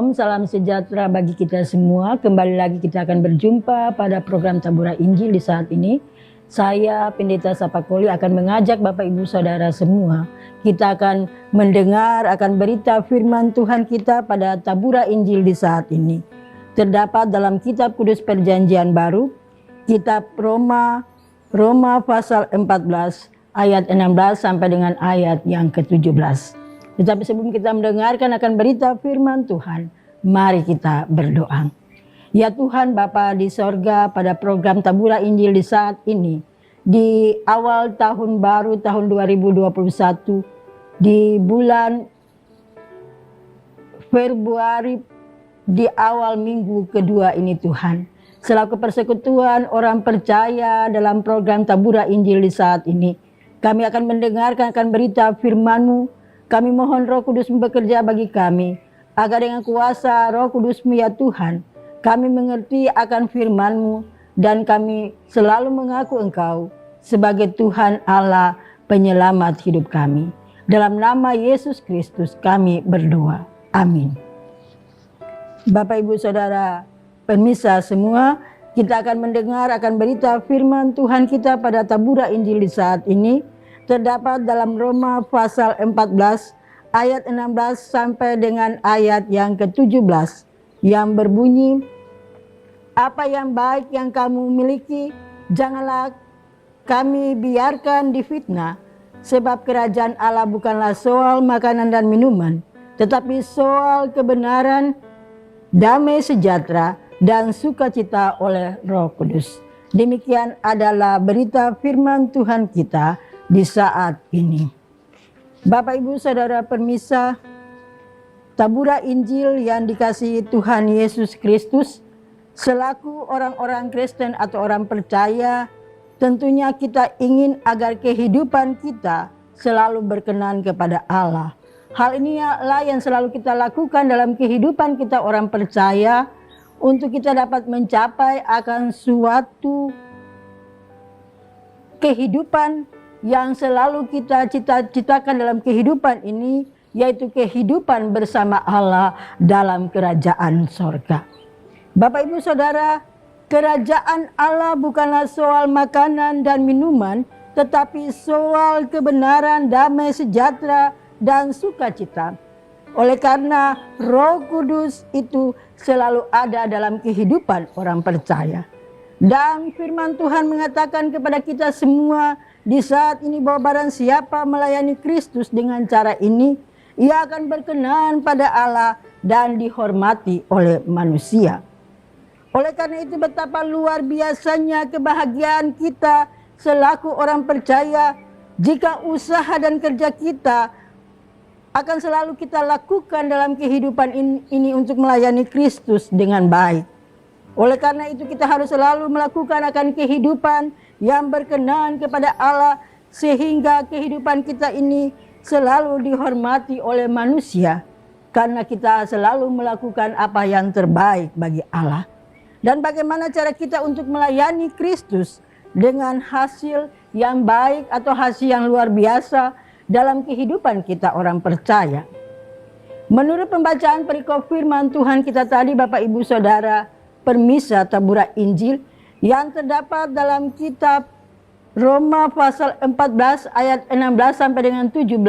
Shalom, salam sejahtera bagi kita semua. Kembali lagi kita akan berjumpa pada program Taburan Injil di saat ini. Saya Pendeta Sapakoli akan mengajak Bapak Ibu Saudara semua. Kita akan mendengar akan berita firman Tuhan kita pada Taburan Injil di saat ini. Terdapat dalam Kitab Kudus Perjanjian Baru, Kitab Roma pasal 14 ayat 16 sampai dengan ayat yang ke-17. Tetapi sebelum kita mendengarkan akan berita firman Tuhan, mari kita berdoa. Ya Tuhan Bapa di sorga, pada program Taburan Injil di saat ini, di awal tahun baru tahun 2021, di bulan Februari, di awal minggu kedua ini Tuhan, selaku persekutuan orang percaya dalam program Taburan Injil di saat ini, kami akan mendengarkan akan berita firman-Mu. Kami mohon Roh Kudus bekerja bagi kami, agar dengan kuasa Roh Kudus-Mu ya Tuhan, kami mengerti akan firman-Mu, dan kami selalu mengaku Engkau sebagai Tuhan Allah penyelamat hidup kami. Dalam nama Yesus Kristus kami berdoa. Amin. Bapak Ibu Saudara pemirsa semua, kita akan mendengar akan berita firman Tuhan kita pada Taburan Injil di saat ini. Terdapat dalam Roma pasal 14 ayat 16 sampai dengan ayat yang ke-17 yang berbunyi, apa yang baik yang kamu miliki janganlah kami biarkan difitnah, sebab kerajaan Allah bukanlah soal makanan dan minuman, tetapi soal kebenaran, damai sejahtera dan sukacita oleh Roh Kudus. Demikian adalah berita firman Tuhan kita di saat ini. Bapak Ibu Saudara pemirsa, Taburan Injil yang dikasihi Tuhan Yesus Kristus, selaku orang-orang Kristen atau orang percaya, tentunya kita ingin agar kehidupan kita selalu berkenan kepada Allah. Hal inilah yang selalu kita lakukan dalam kehidupan kita orang percaya, untuk kita dapat mencapai akan suatu kehidupan yang selalu kita cita-citakan dalam kehidupan ini, yaitu kehidupan bersama Allah dalam kerajaan sorga. Bapak Ibu Saudara, kerajaan Allah bukanlah soal makanan dan minuman, tetapi soal kebenaran, damai sejahtera dan sukacita. Oleh karena Roh Kudus itu selalu ada dalam kehidupan orang percaya. Dan firman Tuhan mengatakan kepada kita semua di saat ini bahwa barang siapa melayani Kristus dengan cara ini, ia akan berkenan pada Allah dan dihormati oleh manusia. Oleh karena itu betapa luar biasanya kebahagiaan kita selaku orang percaya jika usaha dan kerja kita akan selalu kita lakukan dalam kehidupan ini untuk melayani Kristus dengan baik. Oleh karena itu kita harus selalu melakukan akan kehidupan yang berkenan kepada Allah, sehingga kehidupan kita ini selalu dihormati oleh manusia, karena kita selalu melakukan apa yang terbaik bagi Allah. Dan bagaimana cara kita untuk melayani Kristus dengan hasil yang baik atau hasil yang luar biasa dalam kehidupan kita orang percaya. Menurut pembacaan perikop firman Tuhan kita tadi Bapak Ibu Saudara permisa Taburan Injil yang terdapat dalam kitab Roma pasal 14 ayat 16 sampai dengan 17,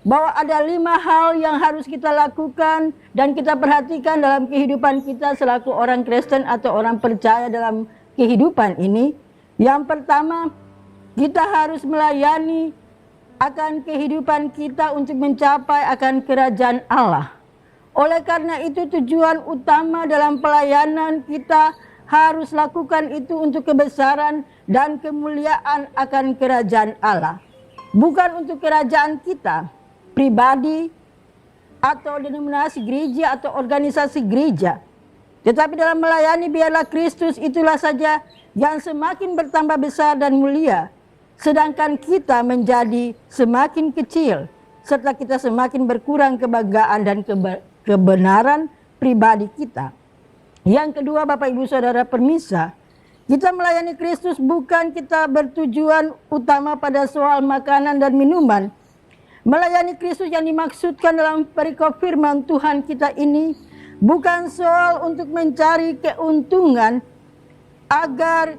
bahwa ada 5 hal yang harus kita lakukan dan kita perhatikan dalam kehidupan kita selaku orang Kristen atau orang percaya dalam kehidupan ini. Yang pertama, kita harus melayani akan kehidupan kita untuk mencapai akan kerajaan Allah. Oleh karena itu tujuan utama dalam pelayanan kita harus lakukan itu untuk kebesaran dan kemuliaan akan kerajaan Allah. Bukan untuk kerajaan kita pribadi atau denominasi gereja atau organisasi gereja. Tetapi dalam melayani biarlah Kristus itulah saja yang semakin bertambah besar dan mulia, sedangkan kita menjadi semakin kecil, serta kita semakin berkurang kebanggaan dan kebenaran pribadi kita. Yang kedua Bapak Ibu Saudara permisa, kita melayani Kristus bukan kita bertujuan utama pada soal makanan dan minuman. Melayani Kristus yang dimaksudkan dalam perikop firman Tuhan kita ini Bukan soal untuk mencari keuntungan agar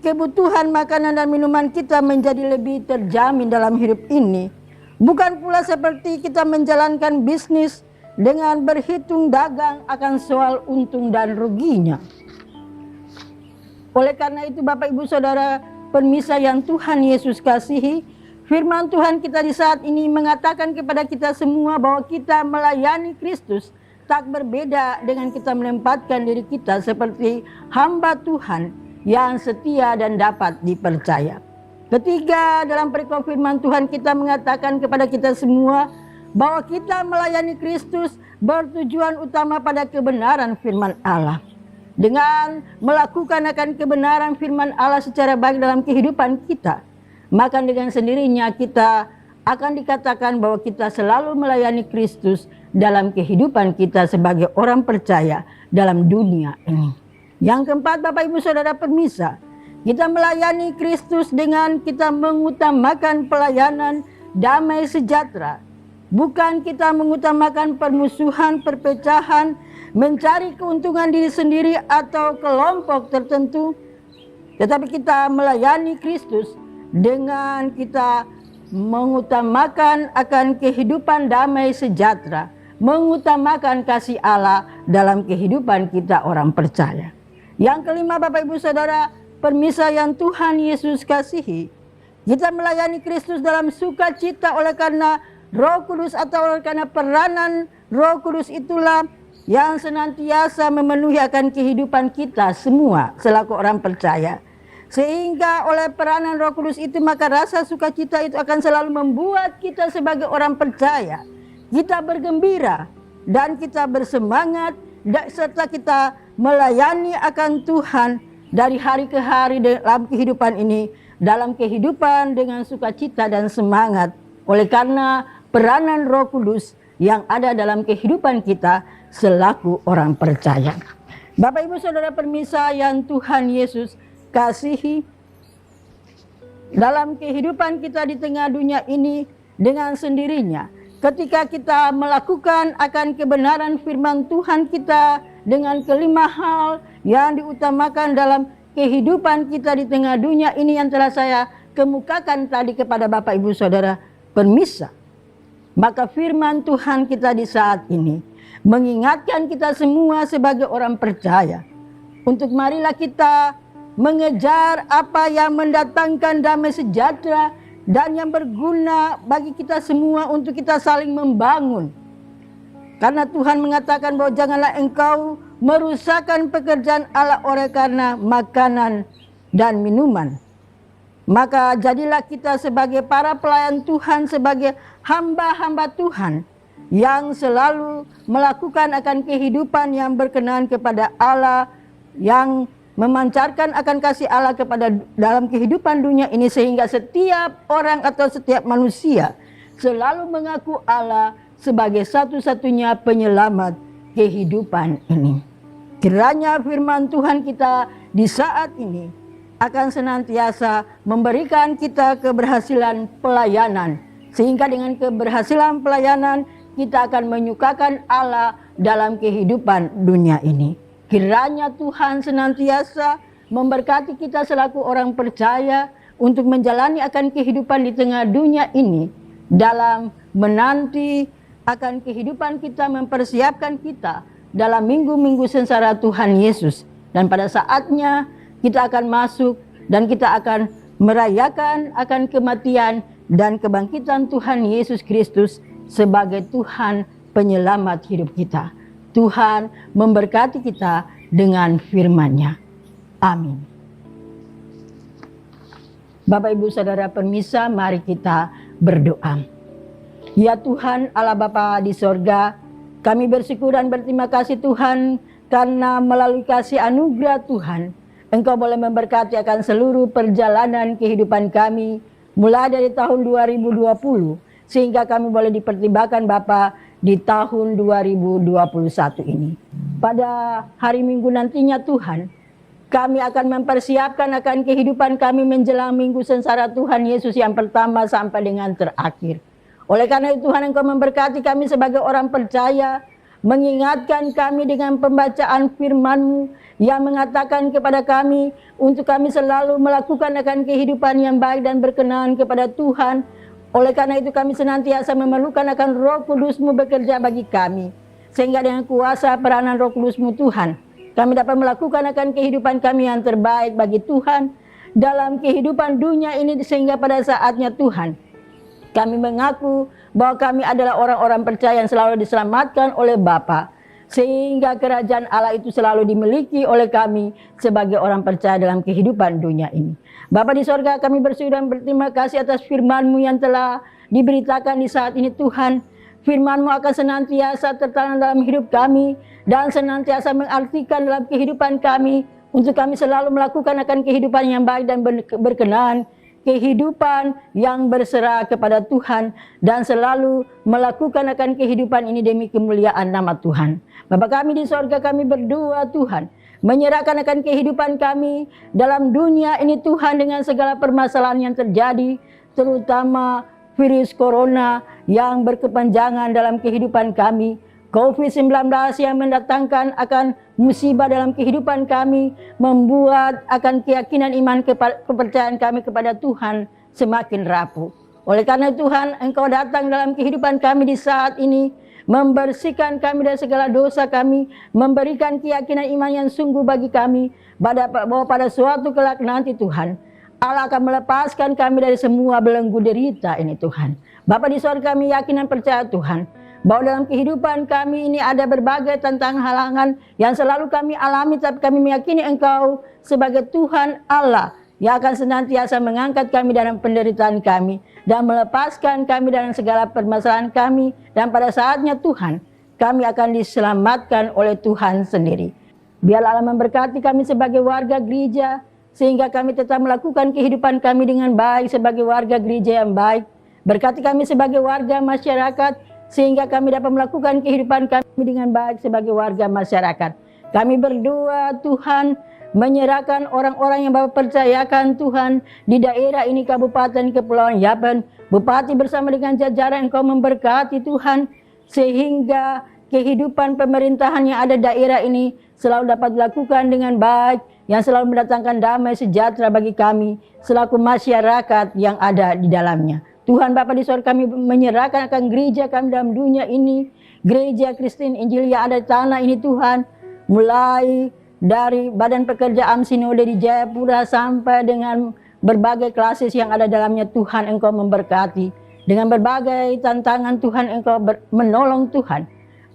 kebutuhan makanan dan minuman kita menjadi lebih terjamin dalam hidup ini. Bukan pula seperti kita menjalankan bisnis dengan berhitung dagang akan soal untung dan ruginya. Oleh karena itu Bapak Ibu Saudara permisa yang Tuhan Yesus kasihi, firman Tuhan kita di saat ini mengatakan kepada kita semua bahwa kita melayani Kristus tak berbeda dengan kita menempatkan diri kita seperti hamba Tuhan yang setia dan dapat dipercaya. Ketiga, dalam perikop firman Tuhan kita mengatakan kepada kita semua bahwa kita melayani Kristus bertujuan utama pada kebenaran firman Allah. Dengan melakukan akan kebenaran firman Allah secara baik dalam kehidupan kita, maka dengan sendirinya kita akan dikatakan bahwa kita selalu melayani Kristus dalam kehidupan kita sebagai orang percaya dalam dunia ini. Yang keempat, Bapak Ibu Saudara permisa, kita melayani Kristus dengan kita mengutamakan pelayanan damai sejahtera. Bukan kita mengutamakan permusuhan, perpecahan, mencari keuntungan diri sendiri atau kelompok tertentu. Tetapi kita melayani Kristus dengan kita mengutamakan akan kehidupan damai sejahtera, mengutamakan kasih Allah dalam kehidupan kita orang percaya. Yang kelima, Bapak Ibu Saudara permisa yang Tuhan Yesus kasihi, kita melayani Kristus dalam sukacita oleh karena Roh Kudus atau oleh karena peranan Roh Kudus itulah yang senantiasa memenuhi akan kehidupan kita semua selaku orang percaya. Sehingga oleh peranan Roh Kudus itu maka rasa sukacita itu akan selalu membuat kita sebagai orang percaya, kita bergembira dan kita bersemangat serta kita melayani akan Tuhan dari hari ke hari dalam kehidupan ini, dalam kehidupan dengan sukacita dan semangat oleh karena peranan Roh Kudus yang ada dalam kehidupan kita selaku orang percaya. Bapak Ibu Saudara permisa yang Tuhan Yesus kasihi, dalam kehidupan kita di tengah dunia ini dengan sendirinya, ketika kita melakukan akan kebenaran firman Tuhan kita dengan kelima hal yang diutamakan dalam kehidupan kita di tengah dunia ini yang telah saya kemukakan tadi kepada Bapak Ibu Saudara permisa, maka firman Tuhan kita di saat ini mengingatkan kita semua sebagai orang percaya untuk marilah kita mengejar apa yang mendatangkan damai sejahtera dan yang berguna bagi kita semua untuk kita saling membangun. Karena Tuhan mengatakan bahwa janganlah engkau merusakkan pekerjaan Allah oleh karena makanan dan minuman. Maka jadilah kita sebagai para pelayan Tuhan, sebagai hamba-hamba Tuhan yang selalu melakukan akan kehidupan yang berkenan kepada Allah, yang memancarkan akan kasih Allah kepada dalam kehidupan dunia ini, sehingga setiap orang atau setiap manusia selalu mengaku Allah sebagai satu-satunya penyelamat kehidupan ini. Kiranya firman Tuhan kita di saat ini akan senantiasa memberikan kita keberhasilan pelayanan, sehingga dengan keberhasilan pelayanan kita akan menyukakan Allah dalam kehidupan dunia ini. Kiranya Tuhan senantiasa memberkati kita selaku orang percaya untuk menjalani akan kehidupan di tengah dunia ini, dalam menanti akan kehidupan kita, mempersiapkan kita dalam minggu-minggu sengsara Tuhan Yesus. Dan pada saatnya kita akan masuk dan kita akan merayakan akan kematian dan kebangkitan Tuhan Yesus Kristus sebagai Tuhan penyelamat hidup kita. Tuhan memberkati kita dengan firman-Nya. Amin. Bapak Ibu Saudara permisa, mari kita berdoa. Ya Tuhan Allah Bapa di sorga, kami bersyukur dan berterima kasih Tuhan karena melalui kasih anugerah Tuhan, Engkau boleh memberkati akan seluruh perjalanan kehidupan kami mulai dari tahun 2020 sehingga kami boleh dipertimbangkan Bapa di tahun 2021 ini. Pada hari Minggu nantinya Tuhan, kami akan mempersiapkan akan kehidupan kami menjelang minggu sengsara Tuhan Yesus yang pertama sampai dengan terakhir. Oleh karena itu Tuhan Engkau memberkati kami sebagai orang percaya, mengingatkan kami dengan pembacaan firman-Mu yang mengatakan kepada kami untuk kami selalu melakukan akan kehidupan yang baik dan berkenan kepada Tuhan. Oleh karena itu kami senantiasa memerlukan akan Roh Kudus-Mu bekerja bagi kami, sehingga dengan kuasa peranan Roh Kudus-Mu Tuhan, kami dapat melakukan akan kehidupan kami yang terbaik bagi Tuhan dalam kehidupan dunia ini, sehingga pada saatnya Tuhan, kami mengaku bahwa kami adalah orang-orang percaya yang selalu diselamatkan oleh Bapa, sehingga kerajaan Allah itu selalu dimiliki oleh kami sebagai orang percaya dalam kehidupan dunia ini. Bapa di sorga, kami bersyukur dan berterima kasih atas firman-Mu yang telah diberitakan di saat ini Tuhan. Firman-Mu akan senantiasa tertanam dalam hidup kami dan senantiasa mengartikan dalam kehidupan kami untuk kami selalu melakukan akan kehidupan yang baik dan berkenan, kehidupan yang berserah kepada Tuhan, dan selalu melakukan akan kehidupan ini demi kemuliaan nama Tuhan. Bapa kami di sorga, kami berdoa Tuhan, menyerahkan akan kehidupan kami dalam dunia ini Tuhan, dengan segala permasalahan yang terjadi, terutama virus corona yang berkepanjangan dalam kehidupan kami, COVID-19 yang mendatangkan akan musibah dalam kehidupan kami, membuat akan keyakinan iman kepercayaan kami kepada Tuhan semakin rapuh. Oleh karena Tuhan, Engkau datang dalam kehidupan kami di saat ini, membersihkan kami dari segala dosa kami, memberikan keyakinan iman yang sungguh bagi kami, bahwa pada suatu kelak nanti Tuhan, Allah akan melepaskan kami dari semua belenggu derita ini Tuhan. Bapa di sorga, kami yakin dan percaya Tuhan, bahwa dalam kehidupan kami ini ada berbagai tantangan halangan yang selalu kami alami, tapi kami meyakini Engkau sebagai Tuhan Allah yang akan senantiasa mengangkat kami dalam penderitaan kami dan melepaskan kami dalam segala permasalahan kami, dan pada saatnya Tuhan, kami akan diselamatkan oleh Tuhan sendiri. Biarlah Allah memberkati kami sebagai warga gereja, sehingga kami tetap melakukan kehidupan kami dengan baik sebagai warga gereja yang baik. Berkati kami sebagai warga masyarakat, sehingga kami dapat melakukan kehidupan kami dengan baik sebagai warga masyarakat. Kami berdoa Tuhan, menyerahkan orang-orang yang Bapak percayakan Tuhan di daerah ini, Kabupaten Kepulauan Yapen. Bupati bersama dengan jajaran Engkau memberkati Tuhan, sehingga kehidupan pemerintahan yang ada daerah ini selalu dapat dilakukan dengan baik, yang selalu mendatangkan damai sejahtera bagi kami selaku masyarakat yang ada di dalamnya. Tuhan Bapa di sorga, kami menyerahkan akan gereja kami dalam dunia ini, gereja Kristen Injil yang ada di tanah ini Tuhan, mulai dari Badan Pekerjaan Sinode di Jayapura sampai dengan berbagai klasis yang ada dalamnya Tuhan, Engkau memberkati. Dengan berbagai tantangan Tuhan, Engkau menolong Tuhan,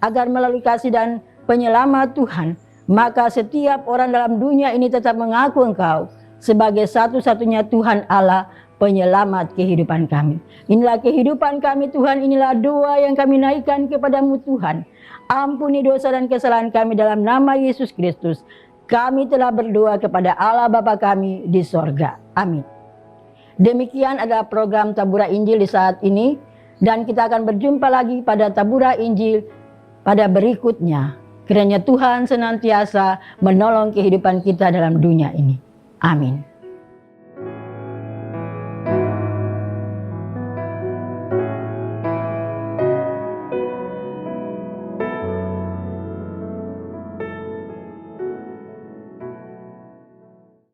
agar melalui kasih dan penyelamat Tuhan, maka setiap orang dalam dunia ini tetap mengaku Engkau sebagai satu-satunya Tuhan Allah, penyelamat kehidupan kami. Inilah kehidupan kami Tuhan, inilah doa yang kami naikkan kepadamu Tuhan. Ampuni dosa dan kesalahan kami dalam nama Yesus Kristus. Kami telah berdoa kepada Allah Bapa kami di sorga. Amin. Demikian adalah program Taburan Injil di saat ini, dan kita akan berjumpa lagi pada Taburan Injil pada berikutnya. Kiranya Tuhan senantiasa menolong kehidupan kita dalam dunia ini. Amin.